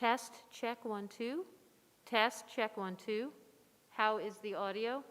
Test, check, 1, 2. Test, check, 1, 2. How is the audio?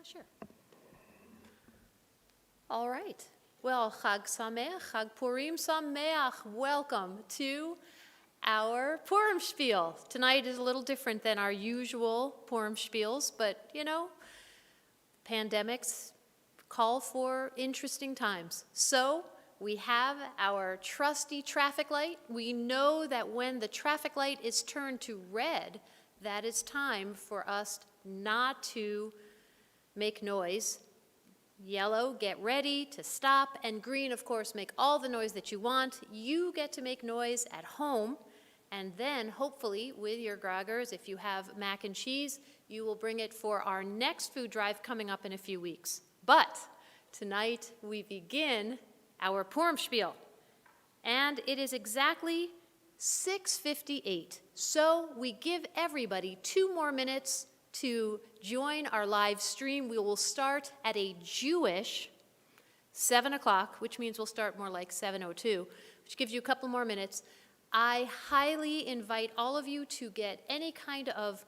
Sure. All right. Well, Chag Sameach, Chag Purim Sameach. Welcome to our Purim spiel. Tonight is a little different than our usual Purim spiels, but, you know, pandemics call for interesting times. So we have our trusty traffic light. We know that when the traffic light is turned to red, that is time for us not to make noise. Yellow, get ready to stop, and green, of course, make all the noise that you want. You get to make noise at home, and then hopefully with your groggers, if you have mac and cheese, you will bring it for our next food drive coming up in a few weeks. But tonight we begin our Purim spiel, and it is exactly 6:58. So we give everybody 2 more minutes to join our live stream. We will start at a Jewish 7 o'clock, which means we'll start more like 7:02, which gives you a couple more minutes. I highly invite all of you to get any kind of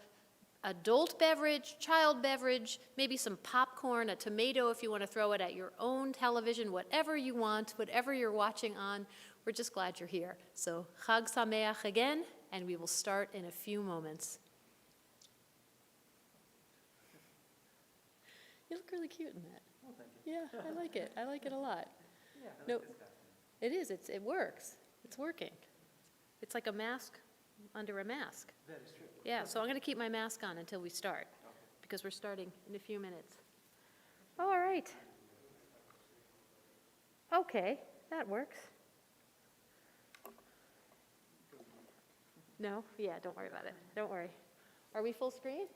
adult beverage, child beverage, maybe some popcorn, a tomato if you want to throw it at your own television, whatever you want, whatever you're watching on. We're just glad you're here. So Chag Sameach again, and we will start in a few moments. You look really cute in that. Oh, thank you. Yeah, I like it. I like it a lot. Yeah, No, that's good. it is. It works. It's working. It's like a mask under a mask. That is true. Yeah, so I'm going to keep my mask on until we start, because we're starting in a few minutes. All right. Okay, that works. No? Yeah, don't worry about it. Don't worry. Are we full screen?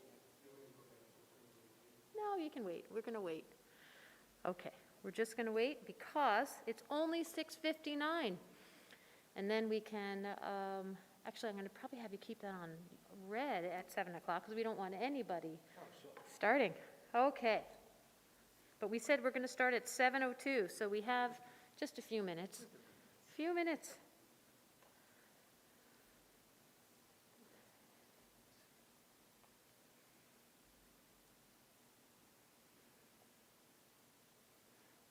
No, you can wait. We're going to wait. Okay, we're just going to wait because it's only 6:59. And then we can, actually, I'm going to probably have you keep that on red at 7 o'clock because we don't want anybody starting. Okay. But we said we're going to start at 7:02, so we have just a few minutes. Few minutes.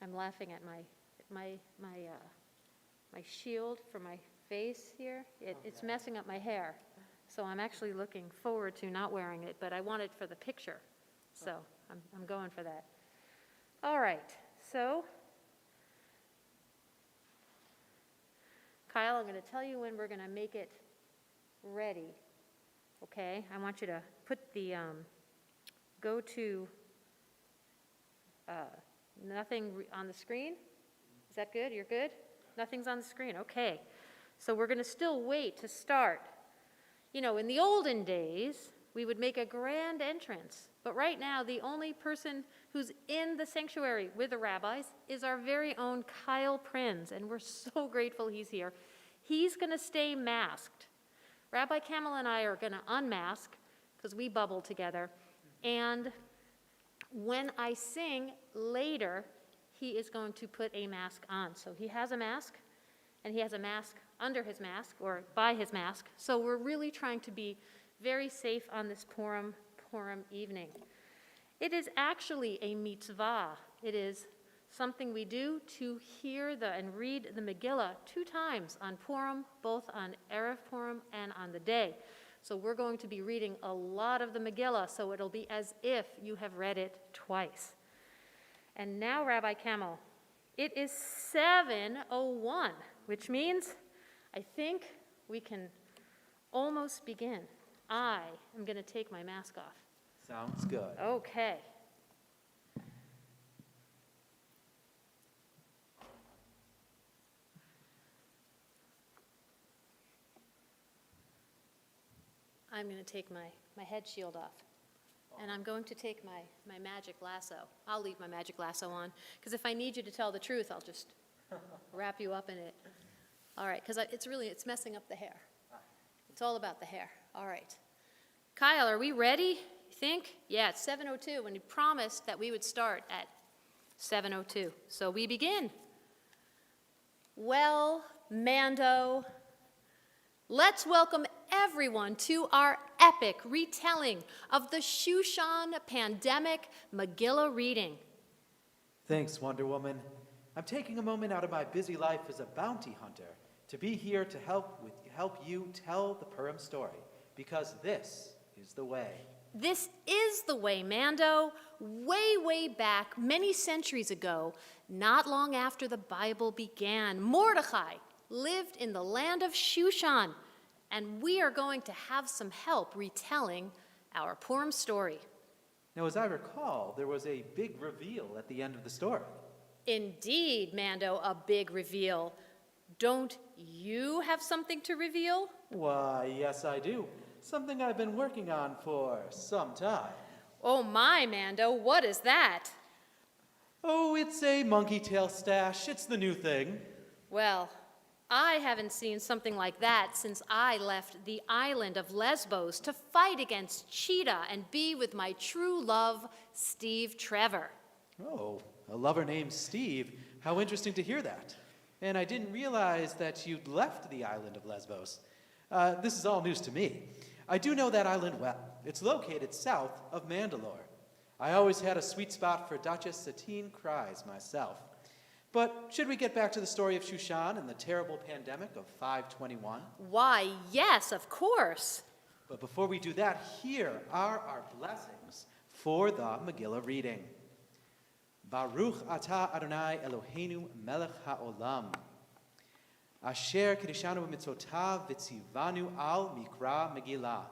I'm laughing at my shield for my face here. It's messing up my hair. So I'm actually looking forward to not wearing it, but I want it for the picture. So I'm going for that. All right. So, Kyle, I'm going to tell you when we're going to make it ready. Okay? I want you to put the, go to nothing on the screen. Is that good? You're good? Nothing's on the screen. Okay. So we're going to still wait to start. You know, in the olden days, we would make a grand entrance. But right now, the only person who's in the sanctuary with the rabbis is our very own Kyle Prinz, and we're so grateful he's here. He's going to stay masked. Rabbi Camel and I are going to unmask because we bubble together. And when I sing later, he is going to put a mask on. So he has a mask, and he has a mask under his mask, or by his mask. So we're really trying to be very safe on this Purim evening. It is actually a mitzvah. It is something we do to hear and read the Megillah 2 times on Purim, both on Erev Purim and on the day. So we're going to be reading a lot of the Megillah, so it'll be as if you have read it twice. And now, Rabbi Camel, it is 7:01, which means I think we can almost begin. I am going to take my mask off. Sounds good. Okay. I'm going to take my head shield off. And I'm going to take my magic lasso. I'll leave my magic lasso on, because if I need you to tell the truth, I'll just wrap you up in it. All right, because it's messing up the hair. It's all about the hair. All right. Kyle, are we ready, you think? Yeah, it's 7:02, and we promised that we would start at 7:02. So we begin. Well, Mando, let's welcome everyone to our epic retelling of the Shushan pandemic Megillah reading. Thanks, Wonder Woman. I'm taking a moment out of my busy life as a bounty hunter to be here to help you tell the Purim story, because this is the way. This is the way, Mando. Way, way back, many centuries ago, not long after the Bible began, Mordecai lived in the land of Shushan, and we are going to have some help retelling our Purim story. Now, as I recall, there was a big reveal at the end of the story. Indeed, Mando, a big reveal. Don't you have something to reveal? Why, yes, I do. Something I've been working on for some time. Oh my, Mando, what is that? Oh, it's a monkey tail stash. It's the new thing. Well, I haven't seen something like that since I left the island of Lesbos to fight against Cheetah and be with my true love, Steve Trevor. Oh, a lover named Steve. How interesting to hear that. And I didn't realize that you'd left the island of Lesbos. This is all news to me. I do know that island well. It's located south of Mandalore. I always had a sweet spot for Duchess Satine Cries myself. But should we get back to the story of Shushan and the terrible pandemic of 521? Why, yes, of course. But before we do that, here are our blessings for the Megillah reading. Baruch atah Adonai Eloheinu melech haolam. Asher kiddushanu b'mitzvotav v'tzivanu al mikra Megillah.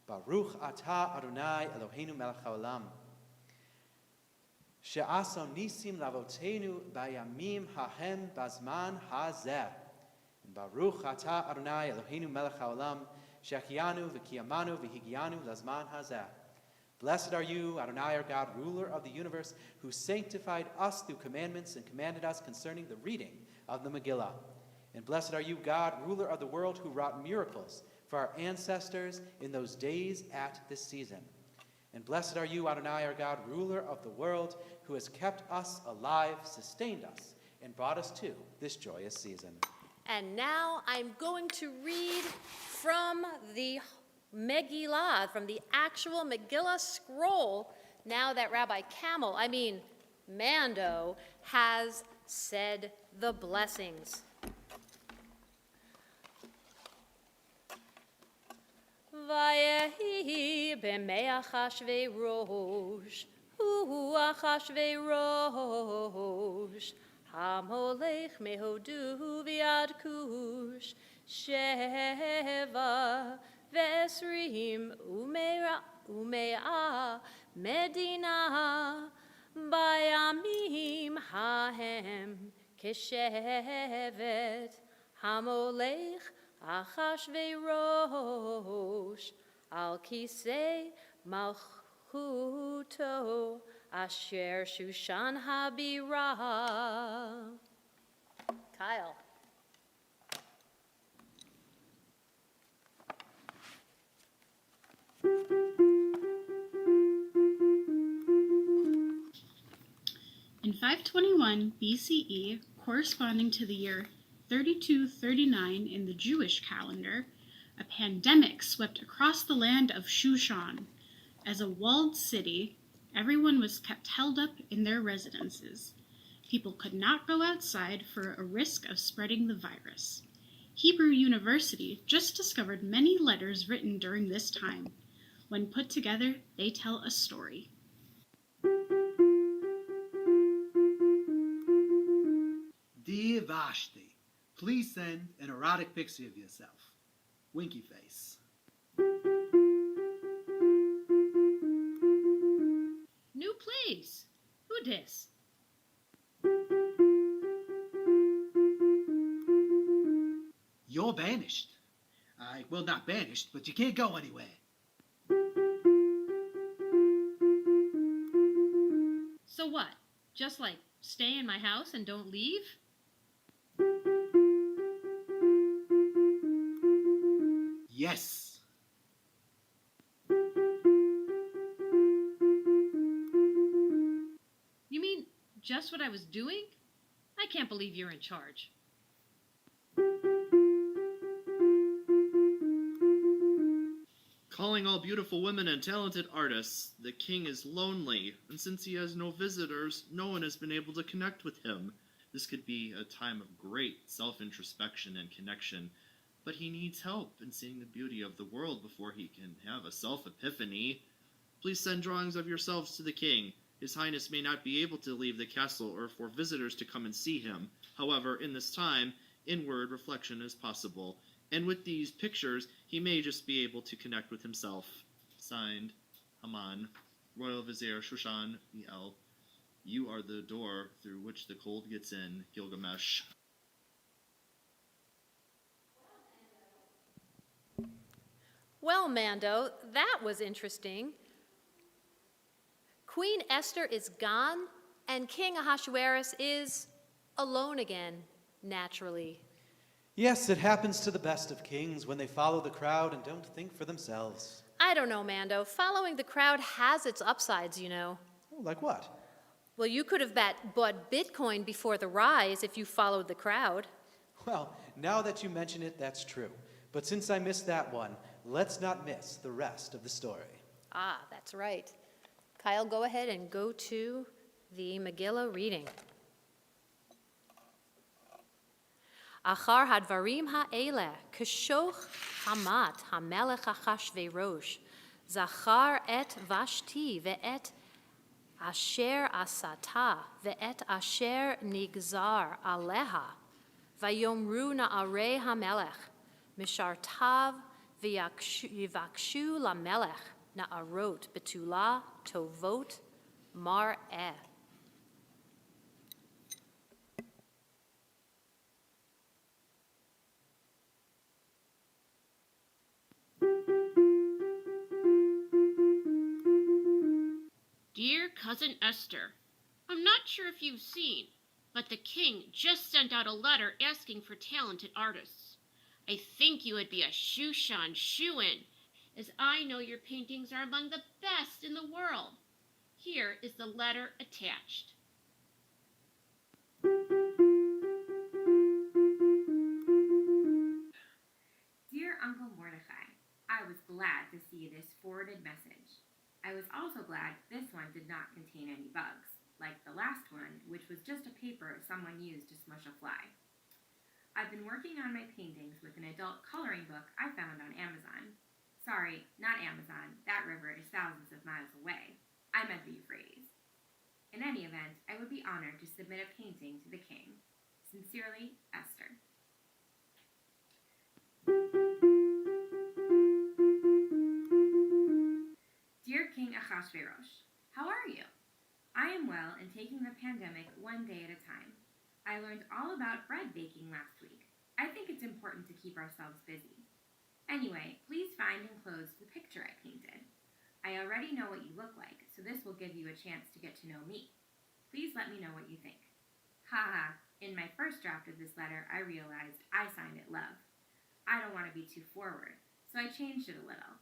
Baruch atah Adonai Eloheinu melech haolam. She'asam nisim lavotenu bayamim hahem bazman hazeh. And Baruch atah Adonai Eloheinu melech haolam. She'achianu v'kiyamanu v'higianu lazman hazeh. Blessed are you, Adonai our God, ruler of the universe, who sanctified us through commandments and commanded us concerning the reading of the Megillah. And blessed are you, God, ruler of the world, who wrought miracles for our ancestors in those days at this season. And blessed are you, Adonai our God, ruler of the world, who has kept us alive, sustained us, and brought us to this joyous season. And now I'm going to read from the Megillah, from the actual Megillah scroll, now that Rabbi Mando, has said the blessings. Vayehi b'mei Achashverosh, hu Achashverosh, hamolech mehodu v'yad kush, sheva Vesrim umea medina bayamim hahem keshevet hamolech achashverosh al kisei malchuto asher Shushan habira. Kyle. In 521 BCE, corresponding to the year 3239 in the Jewish calendar, a pandemic swept across the land of Shushan. As a walled city, everyone was kept held up in their residences. People could not go outside for a risk of spreading the virus. Hebrew University just discovered many letters written during this time. When put together, they tell a story. Dear Vashti, please send an erotic picture of yourself. Winky face. New place. Who dis? You're banished. Well, not banished, but you can't go anywhere. So what? Just like stay in my house and don't leave? Yes. You mean just what I was doing? I can't believe you're in charge. Calling all beautiful women and talented artists, the king is lonely, and since he has no visitors, no one has been able to connect with him. This could be a time of great self-introspection and connection, but he needs help in seeing the beauty of the world before he can have a self-epiphany. Please send drawings of yourselves to the king. His Highness may not be able to leave the castle or for visitors to come and see him. However, in this time, inward reflection is possible, and with these pictures, he may just be able to connect with himself. Signed, Haman, Royal Vizier Shushan El. You are the door through which the cold gets in, Gilgamesh. Well, Mando, that was interesting. Queen Esther is gone, and King Ahasuerus is alone again, naturally. Yes, it happens to the best of kings when they follow the crowd and don't think for themselves. I don't know, Mando. Following the crowd has its upsides, you know. Oh, like what? Well, you could have bought Bitcoin before the rise if you followed the crowd. Well, now that you mention it, that's true. But since I missed that one, let's not miss the rest of the story. Ah, that's right. Kyle, go ahead and go to the Megillah reading. Achar hadvarim ha'eleh, kishoch hamat hamelech Achashverosh, zachar et Vashti ve'et asher asata ve'et asher nigzar aleha, vayomru na'arei hamelech, mishartav v'yakshu lamelech, na'arot betula tovot mar'eh. Dear Cousin Esther, I'm not sure if you've seen, but the king just sent out a letter asking for talented artists. I think you would be a Shushan shoo-in, as I know your paintings are among the best in the world. Here is the letter attached. Dear Uncle Mordecai, I was glad to see this forwarded message. I was also glad this one did not contain any bugs, like the last one, which was just a paper someone used to smush a fly. I've been working on my paintings with an adult coloring book I found on Amazon. Sorry, not Amazon. That river is thousands of miles away. I meant the Euphrates. In any event, I would be honored to submit a painting to the king. Sincerely, Esther. Dear King Ahasuerus, how are you? I am well and taking the pandemic one day at a time. I learned all about bread baking last week. I think it's important to keep ourselves busy. Anyway, please find and close the picture I painted. I already know what you look like, so this will give you a chance to get to know me. Please let me know what you think. Haha, in my first draft of this letter, I realized I signed it love. I don't want to be too forward, so I changed it a little.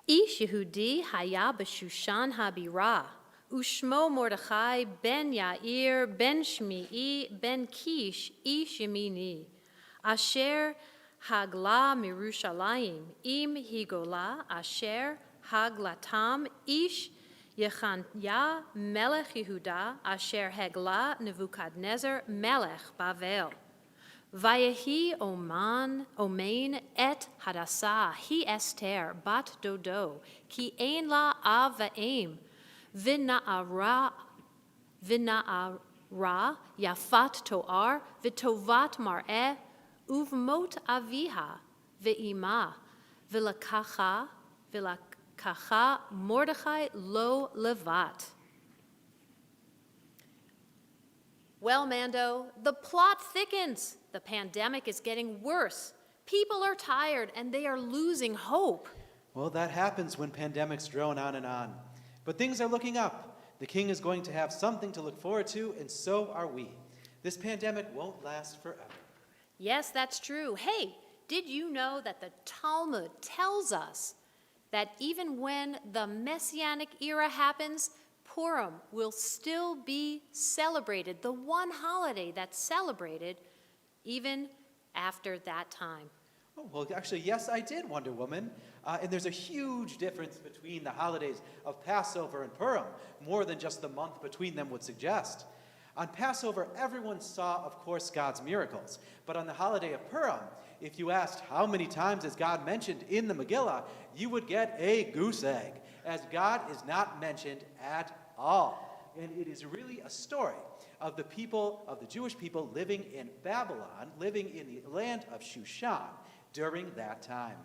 Ish Yehudi haya b'Shushan habira, ushmo Mordechai ben Yair ben Shmi'i ben Kish ish Yemini, asher hagla mirushalayim im higola asher haglatam ish Yechanya melech Yehuda asher hegla Nebuchadnezzar melech Bavel. Vayehi omain et hadasa hi Esther bat dodo ki ein la av va'em v'na'ara yafat toar v'tovat mar'eh uvmot aviha ve'ima v'lakacha Mordechai lo levat. Well, Mando, the plot thickens. The pandemic is getting worse. People are tired and they are losing hope. Well, that happens when pandemics drone on and on. But things are looking up. The king is going to have something to look forward to, and so are we. This pandemic won't last forever. Yes, that's true. Hey, did you know that the Talmud tells us that even when the Messianic era happens, Purim will still be celebrated, the one holiday that's celebrated even after that time? Oh, well, actually, yes, I did, Wonder Woman. And there's a huge difference between the holidays of Passover and Purim, more than just the month between them would suggest. On Passover, everyone saw, of course, God's miracles. But on the holiday of Purim, if you asked how many times is God mentioned in the Megillah, you would get a goose egg, as God is not mentioned at all. And it is really a story of the people, of the Jewish people living in Babylon, living in the land of Shushan during that time.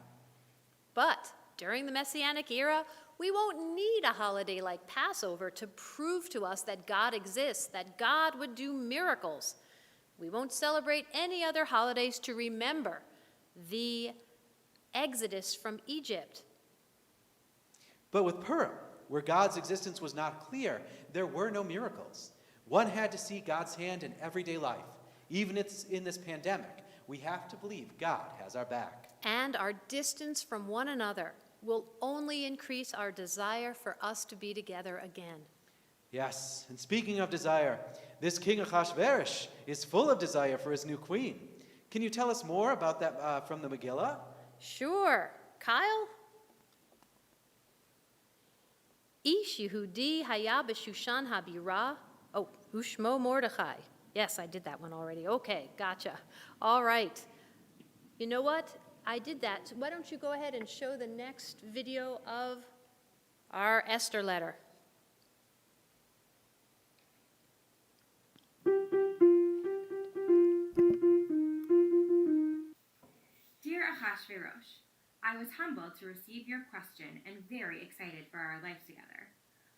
But during the Messianic era, we won't need a holiday like Passover to prove to us that God exists, that God would do miracles. We won't celebrate any other holidays to remember the exodus from Egypt. But with Purim, where God's existence was not clear, there were no miracles. One had to see God's hand in everyday life. Even in this pandemic, we have to believe God has our back. And our distance from one another will only increase our desire for us to be together again. Yes, and speaking of desire, this king Achashverosh is full of desire for his new queen. Can you tell us more about that from the Megillah? Sure. Kyle? Ish Yehudi haya b'Shushan habira. Oh, ushmo Mordechai. Yes, I did that one already. Okay, gotcha. All right. You know what? I did that. So why don't you go ahead and show the next video of our Esther letter. Dear Achashverosh, I was humbled to receive your question and very excited for our life together.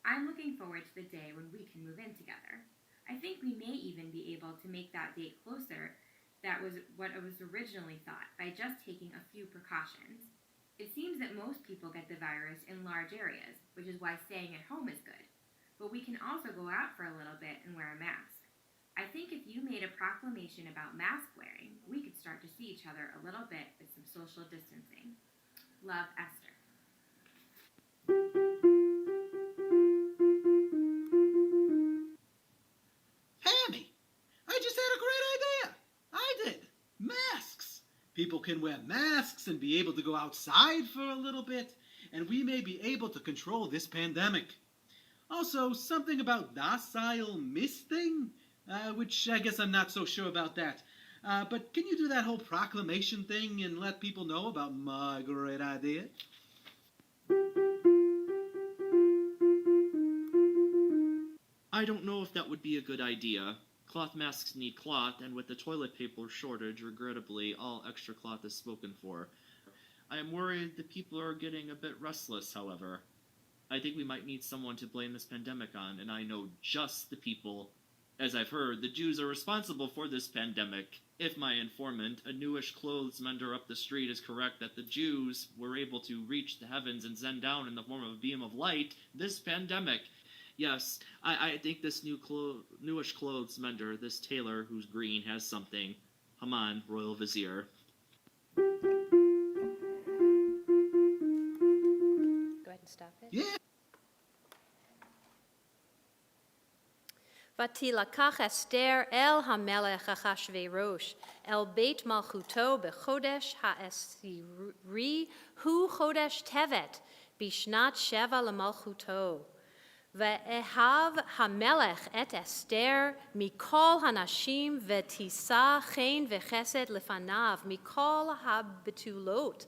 I'm looking forward to the day when we can move in together. I think we may even be able to make that date closer. That was what was originally thought by just taking a few precautions. It seems that most people get the virus in large areas, which is why staying at home is good. But we can also go out for a little bit and wear a mask. I think if you made a proclamation about mask wearing, we could start to see each other a little bit with some social distancing. Love, Esther. Hammy, I just had a great idea. I did. Masks. People can wear masks and be able to go outside for a little bit, and we may be able to control this pandemic. Also, something about docile misting, which I guess I'm not so sure about that. But can you do that whole proclamation thing and let people know about my great idea? I don't know if that would be a good idea. Cloth masks need cloth, and with the toilet paper shortage, regrettably, all extra cloth is spoken for. I am worried that people are getting a bit restless, however. I think we might need someone to blame this pandemic on, and I know just the people. As I've heard, the Jews are responsible for this pandemic. If my informant, a newish clothes mender up the street, is correct that the Jews were able to reach the heavens and send down in the form of a beam of light this pandemic. Yes, I think this newish clothes mender, this tailor who's green, has something. Haman, royal vizier. can stop it. Yeah. ותילקח אסתר אל המלך אחשוורוש, אל בית מלכותו בחודש העשירי, הוא חודש טבת, בשנת 7 למלכותו. ואהב המלך את אסתר מכל הנשים, ותישא חן וחסד לפניו מכל הבתולות.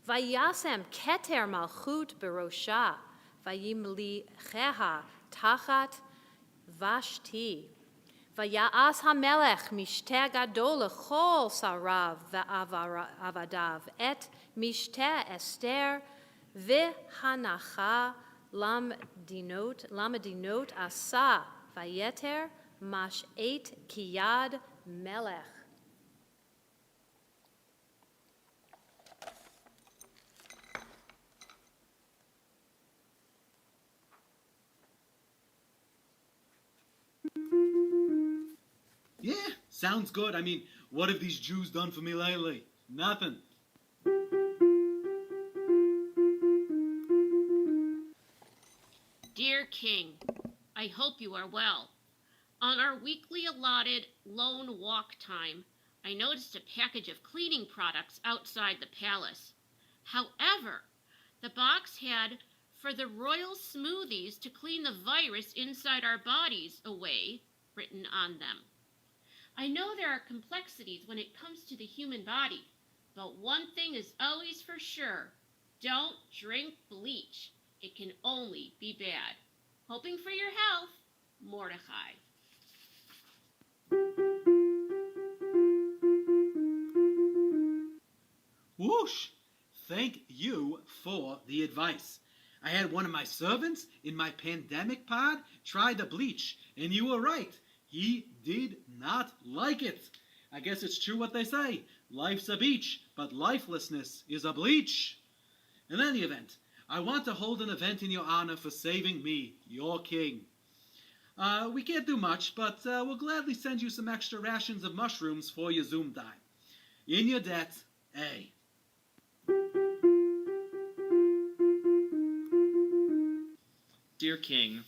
וישם כתר מלכות בראשה, וימליכיה תחת ושתי. ויעש המלך משתה גדול לכל שריו ועבדיו, את משתה אסתר, והנחה למדינות עשה, ויתר משעת כיד מלך. Yeah, sounds good. I mean, what have these Jews done for me lately? Nothing. Dear King, I hope you are well. On our weekly allotted lone walk time, I noticed a package of cleaning products outside the palace. However, the box had "for the royal smoothies to clean the virus inside our bodies away" written on them. I know there are complexities when it comes to the human body, but one thing is always for sure: don't drink bleach. It can only be bad. Hoping for your health, Mordecai. Whoosh! Thank you for the advice. I had one of my servants in my pandemic pod try the bleach, and you were right. He did not like it. I guess it's true what they say. Life's a beach, but lifelessness is a bleach. In any event, I want to hold an event in your honor for saving me, your king. We can't do much, but we'll gladly send you some extra rations of mushrooms for your Zoom time. In your debt, A. Dear King,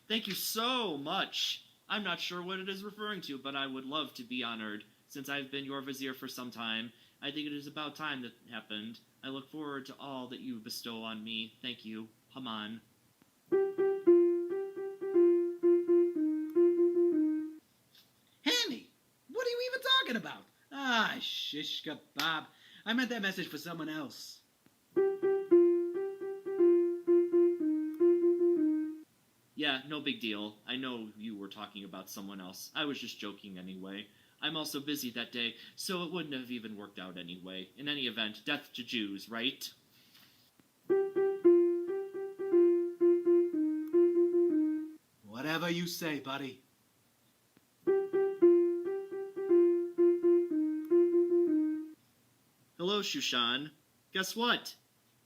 thank you so much. I'm not sure what it is referring to, but I would love to be honored. Since I've been your vizier for some time, I think it is about time that happened. I look forward to all that you bestow on me. Thank you, Haman. Hammy, what are you even talking about? Ah, shish kebab. I meant that message for someone else. Yeah, no big deal. I know you were talking about someone else. I was just joking anyway. I'm also busy that day, so it wouldn't have even worked out anyway. In any event, death to Jews, right? Whatever you say, buddy. Hello, Shushan. Guess what?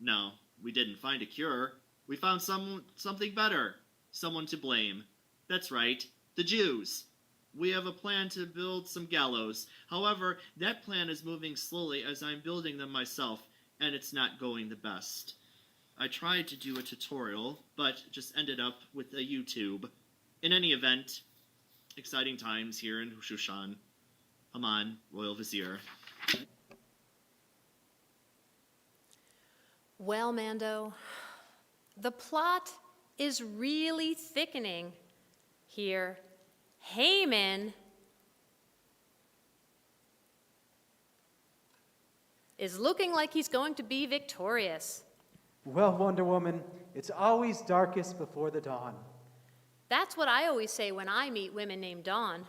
No, we didn't find a cure. We found something better. Someone to blame. That's right, the Jews. We have a plan to build some gallows. However, that plan is moving slowly as I'm building them myself, and it's not going the best. I tried to do a tutorial, but just ended up with a YouTube. In any event, exciting times here in Shushan. Haman, Royal Vizier. Well, Mando, the plot is really thickening here. Haman is looking like he's going to be victorious. Well, Wonder Woman, it's always darkest before the dawn. That's what I always say when I meet women named Dawn.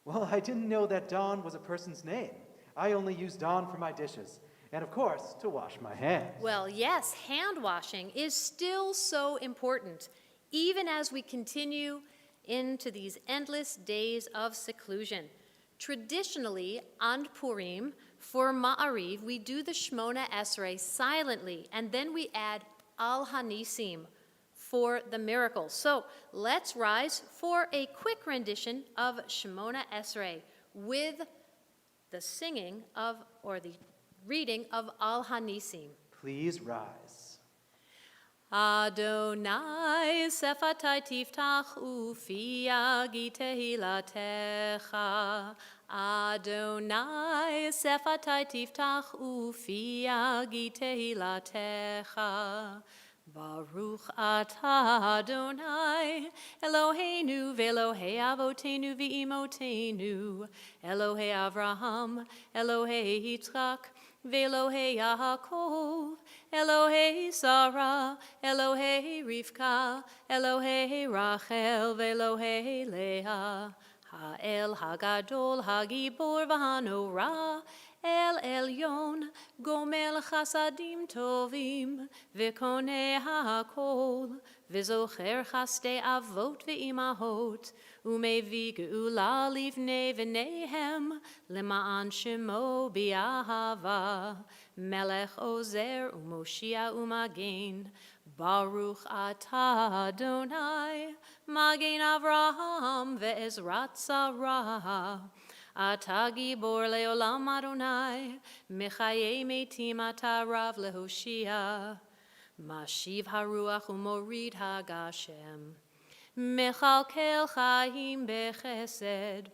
Well, I didn't know that Dawn was a person's name. I only use Dawn for my dishes. And of course, to wash my hands. Well, yes, hand washing is still so important, even as we continue into these endless days of seclusion. Traditionally, on Purim, for Ma'ariv, we do the Shmona Esrei silently, and then we add Al Hanisim for the miracles. So let's rise for a quick rendition of Shmona Esrei with the singing of, or the reading of Al Hanisim. Please rise. Adonai sefatai tiftach ufi agi tehilatecha. Adonai sefatai tiftach ufi agi tehilatecha. Baruch atah Adonai, Eloheinu ve'Elohei avotenu ve'imotenu, Elohei Avraham, Elohei Yitzchak, ve'Elohei Yaakov, Elohei Sarah, Elohei Rivka, Elohei Rachel, ve'Elohei Leah, Ha'el Hagadol Hagibor v'Hanorah, El Elyon, Gomel Chasadim Tovim, V'koneh HaKol, V'zocher Chaste Avot V'imahot, Umevi Geula Livnei V'nehem, Lema'an Shemo Bi'ahava, Melech Ozer Umoshia Umagen, Baruch Atah Adonai, Magen Avraham Ve'ezrat Sarah, Ata gibor leolam Adonai, mechaye metim ata rav lehoshia, mashiv haruach umorid hagashem, mechalkel chaim bechesed,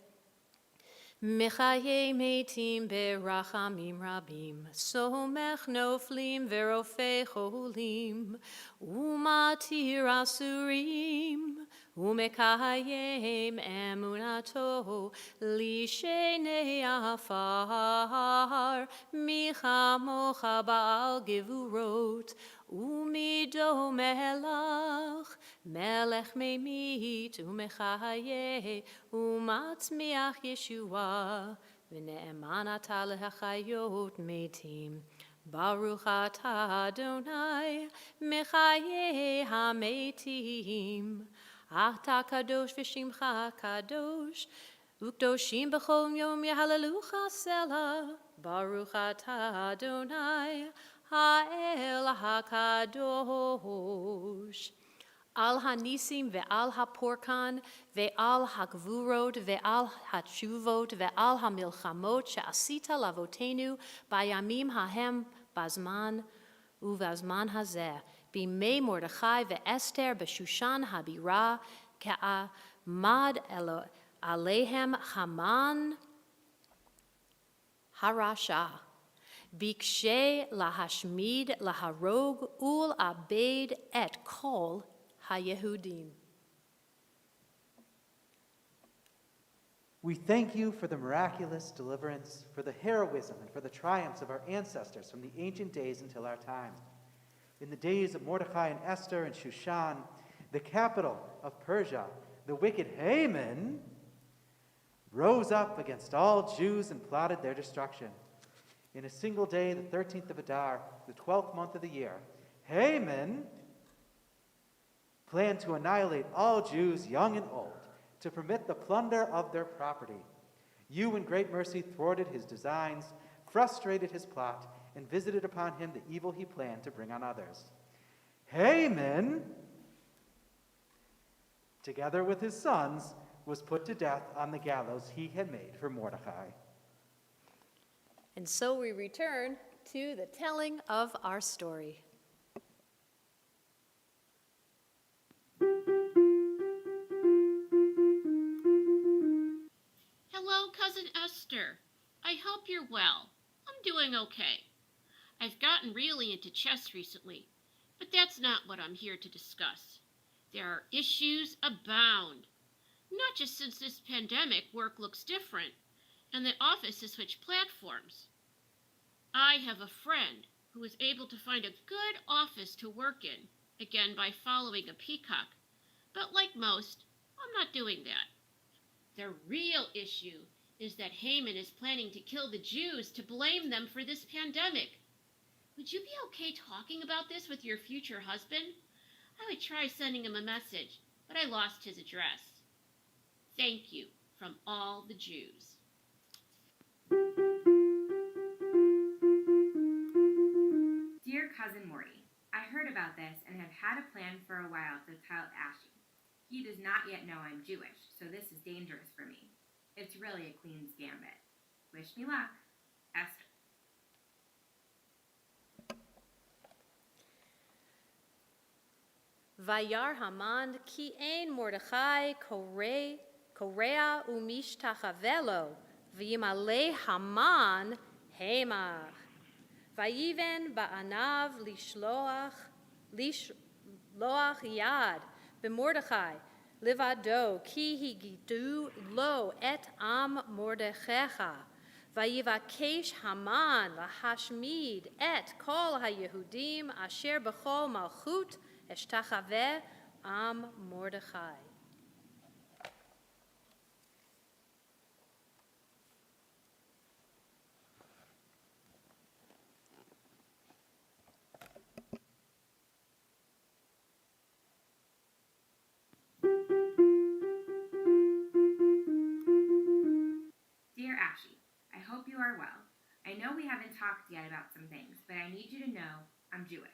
mechaye metim berachamim rabim, somech noflim verofe cholim, umatir asurim, Umekayem emunato lishenei afar michamocha baal gevurot umido melech memit umechaye umatzmiach Yeshua v'ne'eman ata lehachayot metim Baruch atah Adonai mechaye hametim Ata kadosh v'shimcha kadosh, ukdoshim b'chol yom yehalelucha selah. Baruch atah Adonai, ha'el hakadosh. Al hanisim ve'al haporkan, ve'al hakvurot, ve'al hatshuvot, ve'al hamilchamot she'asita lavotenu, bayamim hahem bazman uvazman hazeh. Bimei Mordechai ve'Esther b'Shushan habira ka'amad alehem Haman harasha. Bikshe lahashmid laharog ul abed et kol hayehudim. We thank you for the miraculous deliverance, for the heroism, and for the triumphs of our ancestors from the ancient days until our time. In the days of Mordechai and Esther and Shushan, the capital of Persia, the wicked Haman rose up against all Jews and plotted their destruction. In a single day, the 13th of Adar, the 12th month of the year, Haman planned to annihilate all Jews, young and old, to permit the plunder of their property. You, in great mercy, thwarted his designs, frustrated his plot, and visited upon him the evil he planned to bring on others. Haman, together with his sons, was put to death on the gallows he had made for Mordecai. And so we return to the telling of our story. Hello, Cousin Esther. I hope you're well. I'm doing okay. I've gotten really into chess recently, but that's not what I'm here to discuss. There are issues abound. Not just since this pandemic, work looks different, and the office has switched platforms. I have a friend who was able to find a good office to work in, again by following a peacock. But like most, I'm not doing that. The real issue is that Haman is planning to kill the Jews to blame them for this pandemic. Would you be okay talking about this with your future husband? I would try sending him a message, but I lost his address. Thank you from all the Jews. Dear Cousin Morty, I heard about this and have had a plan for a while to tell Ashy. He does not yet know I'm Jewish, so this is dangerous for me. It's really a queen's gambit. Wish me luck, Esther. Vayar Haman ki ein Mordechai korea umishtachavelo, v'yimale Haman hemach. Vayiven ba'anav lishloach yad b'Mordechai livado ki higidu lo et am Mordechecha. Vayivakesh Haman lahashmid et kol haYehudim asher b'chol malchut eshtachaveh am Mordechai. Dear Ashy, I hope you are well. I know we haven't talked yet about some things, but I need you to know I'm Jewish.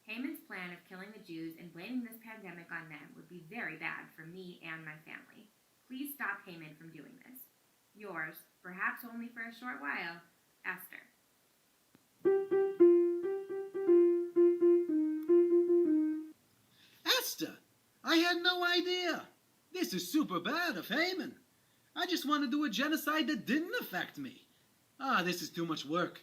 Haman's plan of killing the Jews and blaming this pandemic on them would be very bad for me and my family. Please stop Haman from doing this. Yours, perhaps only for a short while, Esther. Esther, I had no idea. This is super bad of Haman. I just want to do a genocide that didn't affect me. This is too much work.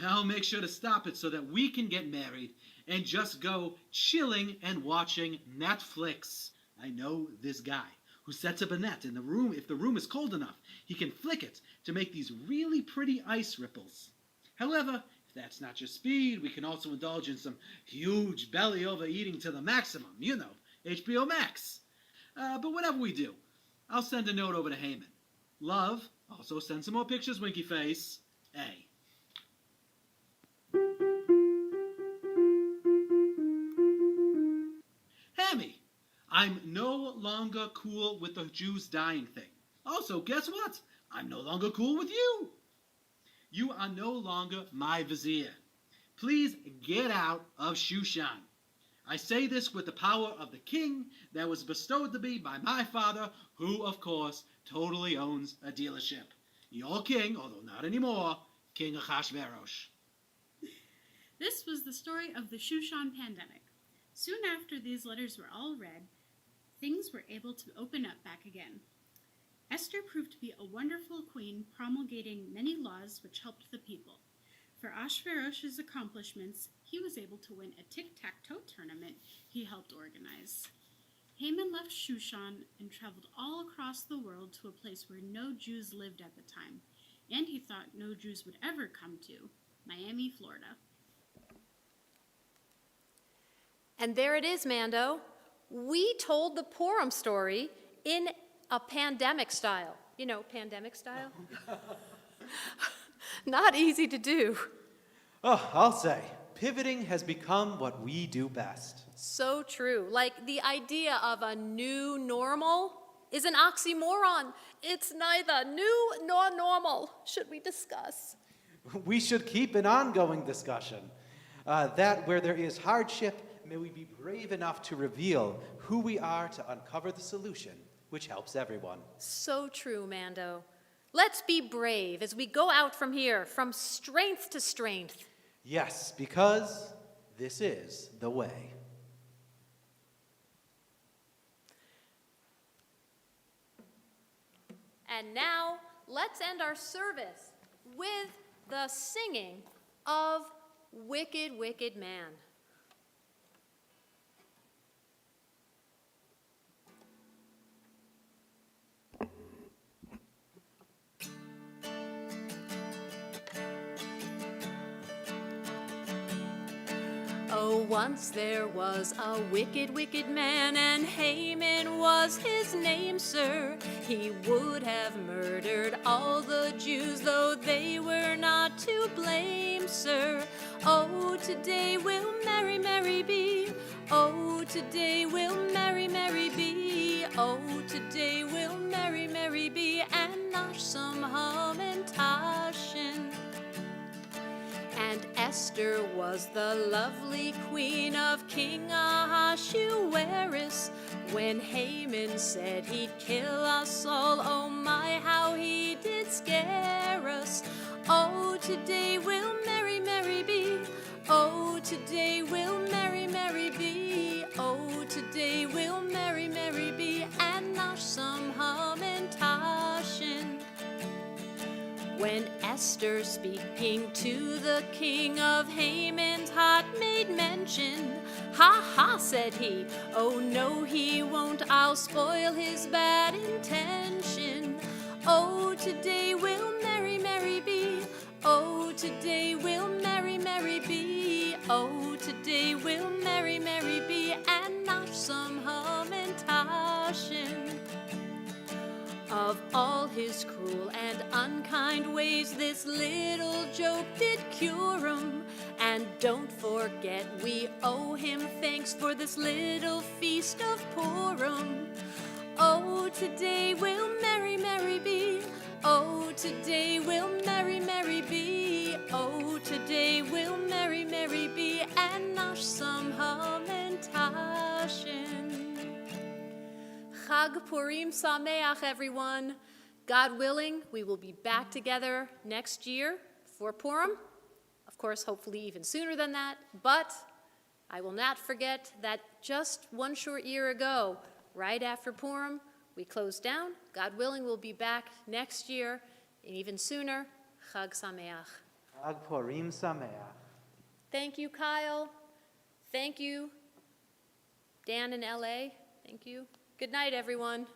I'll make sure to stop it so that we can get married and just go chilling and watching Netflix. I know this guy who sets up a net in the room. If the room is cold enough, he can flick it to make these really pretty ice ripples. However, if that's not your speed, we can also indulge in some huge belly overeating to the maximum. You know, HBO Max. But whatever we do, I'll send a note over to Haman. Love, also send some more pictures, Winky Face. A. Hammy, I'm no longer cool with the Jews dying thing. Also, guess what? I'm no longer cool with you. You are no longer my vizier. Please get out of Shushan. I say this with the power of the king that was bestowed to me by my father, who, of course, totally owns a dealership. Your king, although not anymore, King Achashverosh. This was the story of the Shushan pandemic. Soon after these letters were all read, things were able to open up back again. Esther proved to be a wonderful queen, promulgating many laws which helped the people. For Ahasuerus's accomplishments, he was able to win a tic-tac-toe tournament he helped organize. Haman left Shushan and traveled all across the world to a place where no Jews lived at the time, and he thought no Jews would ever come to, Miami, Florida. And there it is, Mando. We told the Purim story in a pandemic style. You know, pandemic style? Not easy to do. Oh, I'll say, pivoting has become what we do best. So true. Like the idea of a new normal is an oxymoron. It's neither new nor normal. Should we discuss? We should keep an ongoing discussion. That where there is hardship, may we be brave enough to reveal who we are to uncover the solution, which helps everyone. So true, Mando. Let's be brave as we go out from here, from strength to strength. Yes, because this is the way. And now, let's end our service with the singing of Wicked, Wicked Man. Oh, once there was a wicked, wicked man, and Haman was his name, sir. He would have murdered all the Jews, though they were not to blame, sir. Oh, today will merry, merry be. Oh, today will merry, merry be. Oh, today will merry, merry be, and nosh some hum and tashin. And Esther was the lovely queen of King Ahasuerus. When Haman said he'd kill us all, oh my, how he did scare us. Oh, today will merry, merry be. Oh, today will merry, merry be. Oh, Speaking to the king of Haman's hot made mention. Ha ha, said he, oh no he won't, I'll spoil his bad intention. Oh, today will merry, merry be. Oh, today will merry, merry be. Oh, today will merry, merry be, and not some lamentation. Of all his cruel and unkind ways, this little joke did cure 'em. And don't forget, we owe him thanks for this little feast of Purim. Oh, today will merry, merry be. Oh, today will merry, merry be. Oh, today will merry, merry be, and not some lamentation. Chag Purim Sameach, everyone. God willing, we will be back together next year for Purim. Of course, hopefully even sooner than that. But I will not forget that just one short year ago, right after Purim, we closed down. God willing, we'll be back next year, and even sooner. Chag Sameach. Chag Purim Sameach. Thank you, Kyle. Thank you, Dan in LA. Thank you. Good night, everyone.